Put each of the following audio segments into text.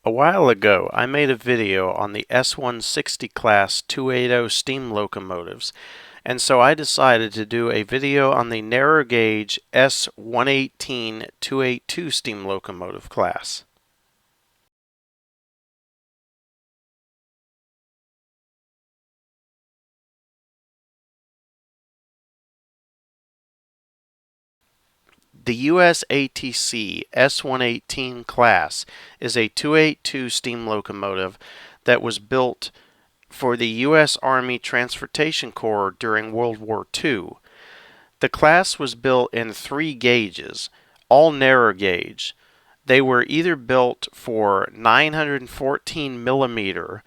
A while ago, I made a video on the S160 class 280 steam locomotives, and so I decided to do a video on the narrow gauge S118 282 steam locomotive class. The USATC S118 class is a 282 steam locomotive that was built for the U.S. Army Transportation Corps during World War II. The class was built in 3 gauges, all narrow gauge. They were either built for 914 millimeter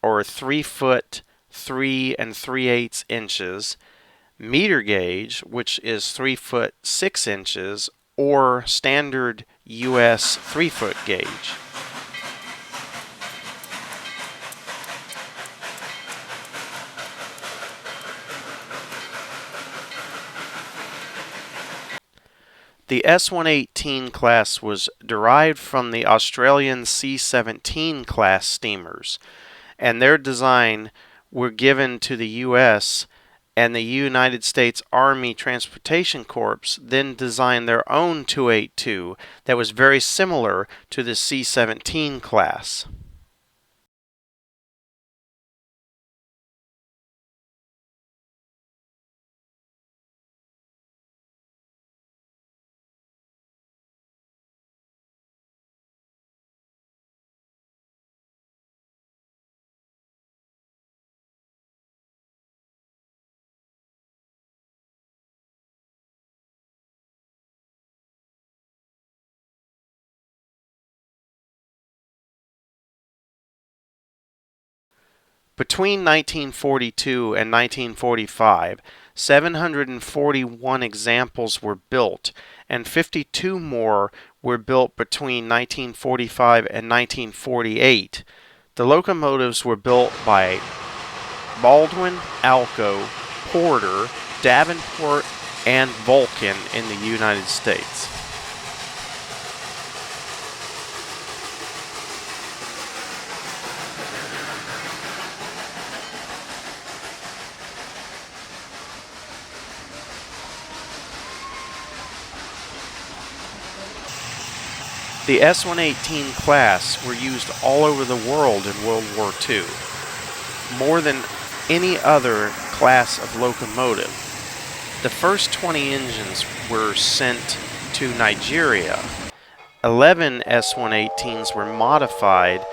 or 3 foot 3 3/8 inches, meter gauge, which is 3 foot 6 inches, or standard US 3 foot gauge. The S118 class was derived from the Australian C-17 class steamers, and their design were given to the U.S., and the United States Army Transportation Corps then designed their own 282 that was very similar to the C-17 class. Between 1942 and 1945, 741 examples were built, and 52 more were built between 1945 and 1948. The locomotives were built by Baldwin, Alco, Porter, Davenport, and Vulcan in the United States. The S118 class were used all over the world in World War II, more than any other class of locomotive. The first 20 engines were sent to Nigeria. 11 S118s were modified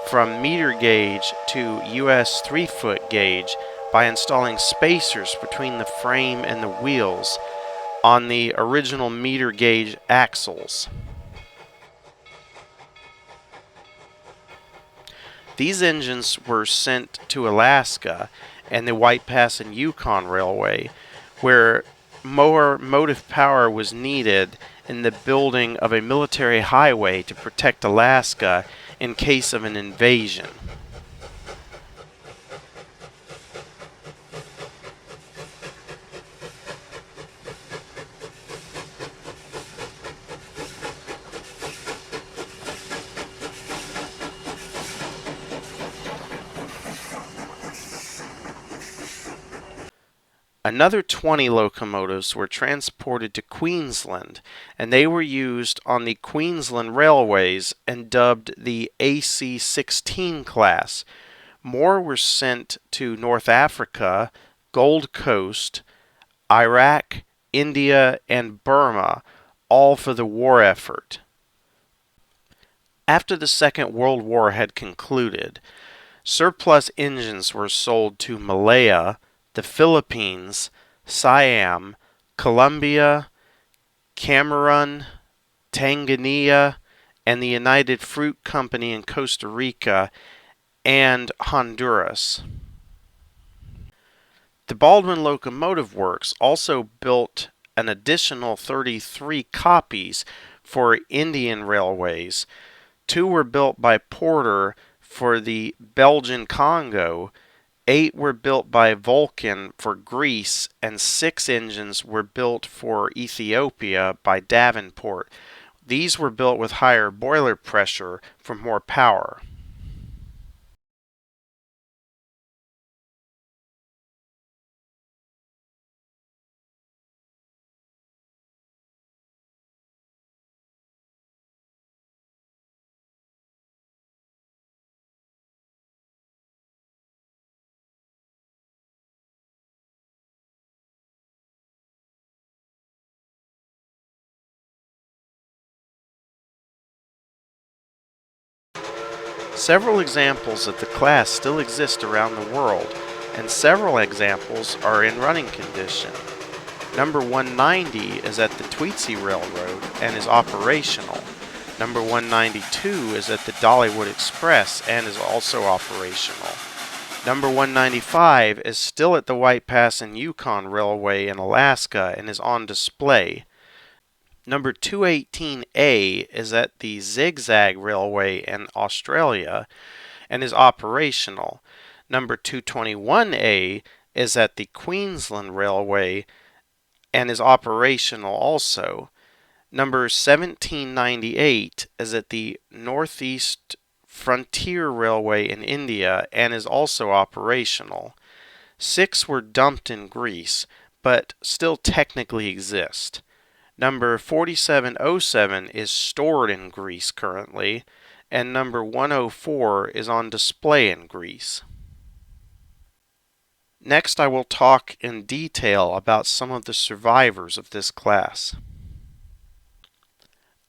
from meter gauge to US 3 foot gauge by installing spacers between the frame and the wheels on the original meter gauge axles. These engines were sent to Alaska and the White Pass and Yukon Railway, where more motive power was needed in the building of a military highway to protect Alaska in case of an invasion. Another 20 locomotives were transported to Queensland, and they were used on the Queensland Railways and dubbed the AC-16 class. More were sent to North Africa, Gold Coast, Iraq, India, and Burma, all for the war effort. After the Second World War had concluded, surplus engines were sold to Malaya, the Philippines, Siam, Colombia, Cameroon, Tanzania, and the United Fruit Company in Costa Rica and Honduras. The Baldwin Locomotive Works also built an additional 33 copies for Indian railways. 2 were built by Porter for the Belgian Congo, 8 were built by Vulcan for Greece, and 6 engines were built for Ethiopia by Davenport. These were built with higher boiler pressure for more power. Several examples of the class still exist around the world, and several examples are in running condition. Number 190 is at the Tweetsie Railroad and is operational. Number 192 is at the Dollywood Express and is also operational. Number 195 is still at the White Pass and Yukon Railway in Alaska and is on display. Number 218A is at the Zigzag Railway in Australia and is operational. Number 221A is at the Queensland Railway and is operational also. Number 1798 is at the Northeast Frontier Railway in India and is also operational. 6 were dumped in Greece, but still technically exist. Number 4707 is stored in Greece currently, and number 104 is on display in Greece. Next, I will talk in detail about some of the survivors of this class.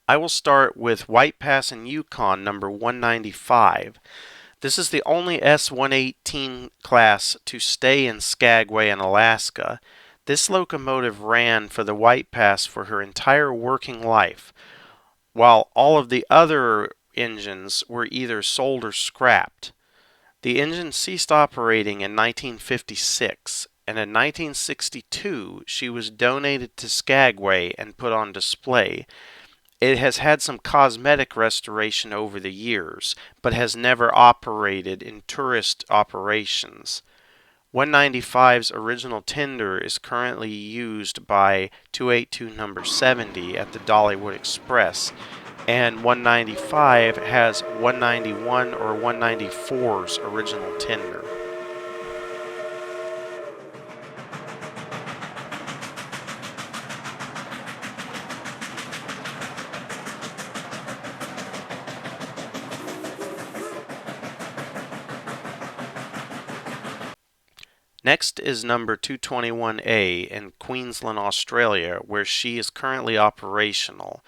I will start with White Pass and Yukon number 195. This is the only S118 class to stay in Skagway in Alaska. This locomotive ran for the White Pass for her entire working life, while all of the other engines were either sold or scrapped. The engine ceased operating in 1956, and in 1962 she was donated to Skagway and put on display. It has had some cosmetic restoration over the years, but has never operated in tourist operations. 195's original tender is currently used by 282 number 70 at the Dollywood Express, and 195 has 191 or 194's original tender. Next is number 221A in Queensland, Australia, where she is currently operational.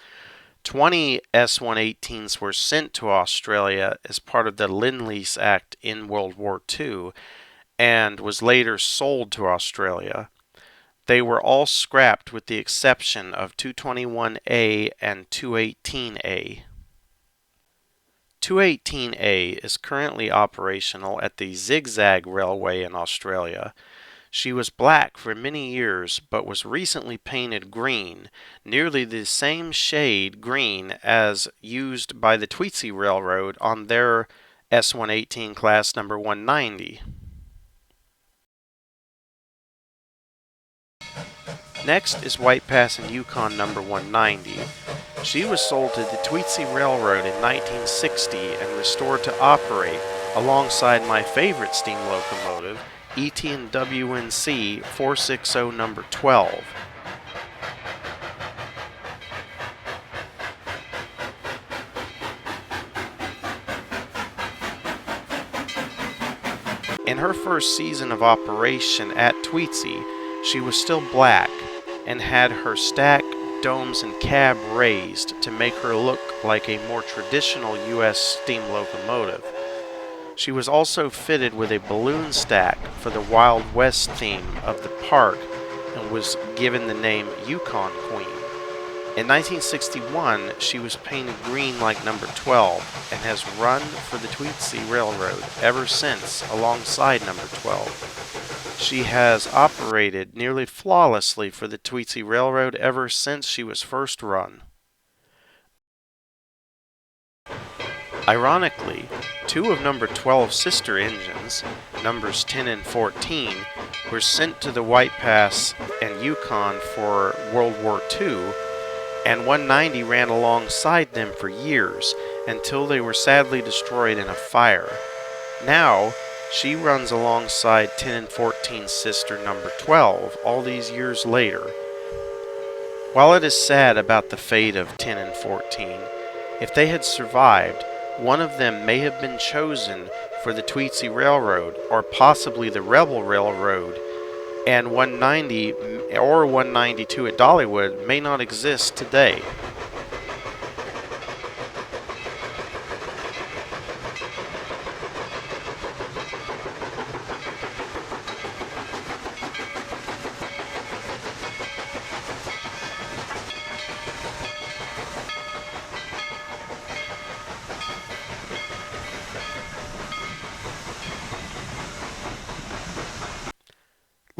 20 S118s were sent to Australia as part of the Lend-Lease Act in World War II and was later sold to Australia. They were all scrapped with the exception of 221A and 218A. 218A is currently operational at the Zigzag Railway in Australia. She was black for many years, but was recently painted green, nearly the same shade green as used by the Tweetsie Railroad on their S118 class number 190. Next is White Pass and Yukon number 190. She was sold to the Tweetsie Railroad in 1960 and restored to operate alongside my favorite steam locomotive, ET&WNC 460 number 12. In her first season of operation at Tweetsie, she was still black and had her stack, domes, and cab raised to make her look like a more traditional U.S. steam locomotive. She was also fitted with a balloon stack for the Wild West theme of the park and was given the name Yukon Queen. In 1961, she was painted green like number 12 and has run for the Tweetsie Railroad ever since alongside number 12. She has operated nearly flawlessly for the Tweetsie Railroad ever since she was first run. Ironically, 2 of number 12's sister engines, numbers 10 and 14, were sent to the White Pass and Yukon for World War II and 190 ran alongside them for years until they were sadly destroyed in a fire. Now, she runs alongside 10 and 14's sister number 12 all these years later. While it is sad about the fate of 10 and 14, if they had survived, one of them may have been chosen for the Tweetsie Railroad or possibly the Rebel Railroad, and 190 or 192 at Dollywood may not exist today.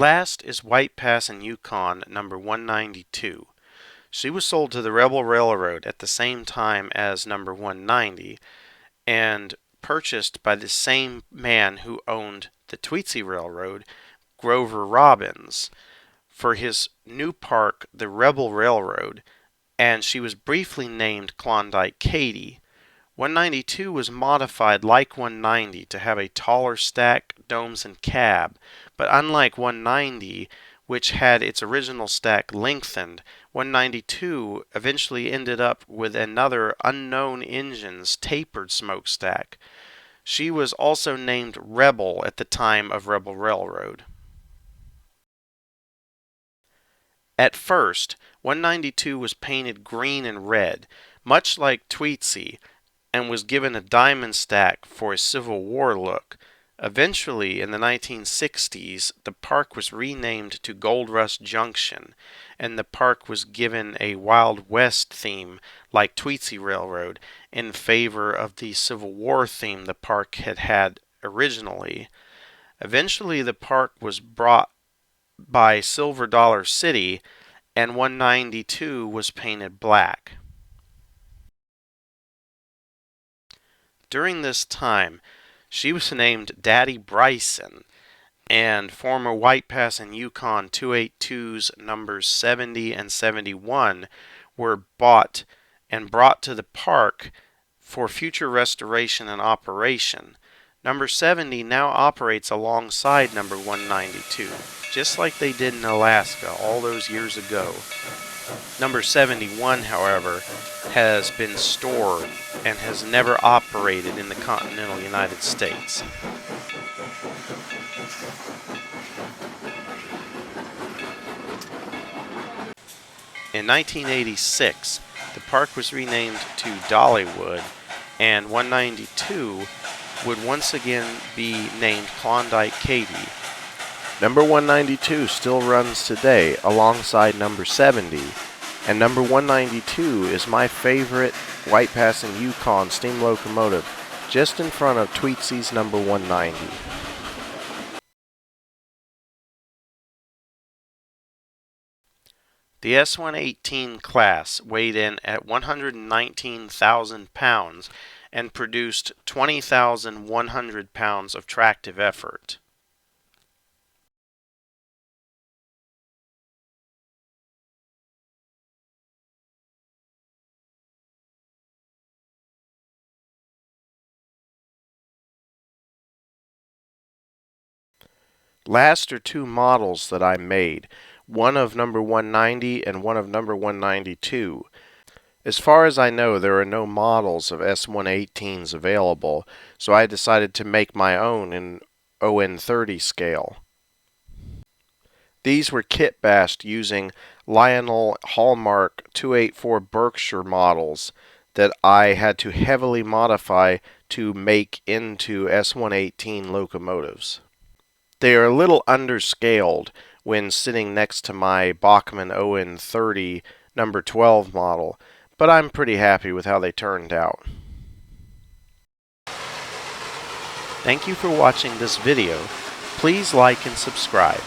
Last is White Pass and Yukon number 192. She was sold to the Rebel Railroad at the same time as number 190 and purchased by the same man who owned the Tweetsie Railroad, Grover Robbins, for his new park, the Rebel Railroad, and she was briefly named Klondike Katy. 192 was modified like 190 to have a taller stack, domes, and cab, but unlike 190, which had its original stack lengthened, 192 eventually ended up with another unknown engine's tapered smokestack. She was also named Rebel at the time of Rebel Railroad. At first, 192 was painted green and red, much like Tweetsie, and was given a diamond stack for a Civil War look. Eventually, in the 1960s, the park was renamed to Gold Rush Junction, and the park was given a Wild West theme like Tweetsie Railroad in favor of the Civil War theme the park had had originally. Eventually, the park was bought by Silver Dollar City, and 192 was painted black. During this time, she was named Daddy Bryson, and former White Pass and Yukon 282's numbers 70 and 71 were bought and brought to the park for future restoration and operation. Number 70 now operates alongside number 192, just like they did in Alaska all those years ago. Number 71, however, has been stored and has never operated in the continental United States. In 1986, the park was renamed to Dollywood, and 192 would once again be named Klondike Katy. Number 192 still runs today alongside number 70, and number 192 is my favorite White Pass and Yukon steam locomotive, just in front of Tweetsie's number 190. The S118 class weighed in at 119,000 pounds and produced 20,100 pounds of tractive effort. Last are two models that I made, one of number 190 and one of number 192. As far as I know, there are no models of S118s available, so I decided to make my own in ON30 scale. These were kit bashed using Lionel Hallmark 284 Berkshire models that I had to heavily modify to make into S118 locomotives. They are a little underscaled when sitting next to my Bachmann ON30 number 12 model, but I'm pretty happy with how they turned out. Thank you for watching this video. Please like and subscribe.